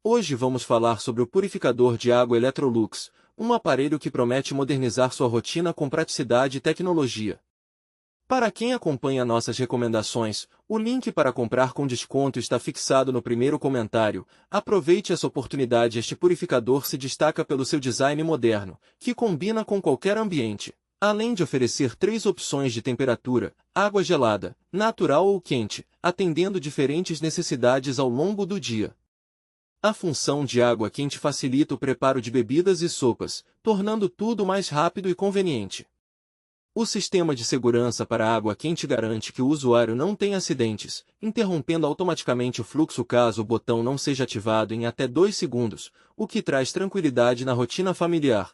Hoje vamos falar sobre o purificador de água Electrolux, um aparelho que promete modernizar sua rotina com praticidade e tecnologia. Para quem acompanha nossas recomendações, o link para comprar com desconto está fixado no primeiro comentário. Aproveite essa oportunidade. Este purificador se destaca pelo seu design moderno, que combina com qualquer ambiente. Além de oferecer 3 opções de temperatura: água gelada, natural ou quente, atendendo diferentes necessidades ao longo do dia. A função de água quente facilita o preparo de bebidas e sopas, tornando tudo mais rápido e conveniente. O sistema de segurança para água quente garante que o usuário não tenha acidentes, interrompendo automaticamente o fluxo caso o botão não seja ativado em até 2 segundos, o que traz tranquilidade na rotina familiar.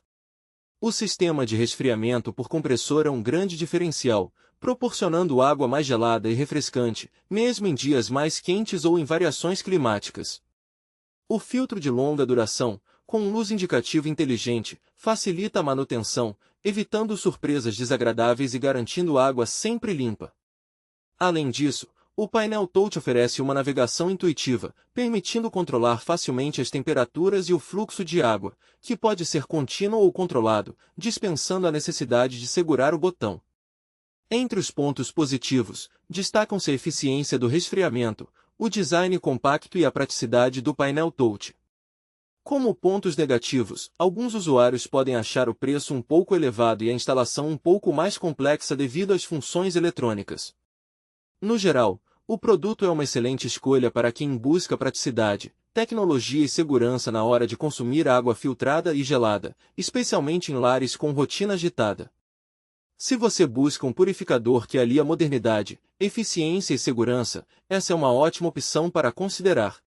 O sistema de resfriamento por compressor é um grande diferencial, proporcionando água mais gelada e refrescante, mesmo em dias mais quentes ou em variações climáticas. O filtro de longa duração, com luz indicativa inteligente, facilita a manutenção, evitando surpresas desagradáveis e garantindo água sempre limpa. Além disso, o painel touch oferece uma navegação intuitiva, permitindo controlar facilmente as temperaturas e o fluxo de água, que pode ser contínuo ou controlado, dispensando a necessidade de segurar o botão. Entre os pontos positivos, destacam-se a eficiência do resfriamento, o design compacto e a praticidade do painel touch. Como pontos negativos, alguns usuários podem achar o preço um pouco elevado e a instalação um pouco mais complexa devido às funções eletrônicas. No geral, o produto é uma excelente escolha para quem busca praticidade, tecnologia e segurança na hora de consumir água filtrada e gelada, especialmente em lares com rotina agitada. Se você busca um purificador que alia modernidade, eficiência e segurança, essa é uma ótima opção para considerar.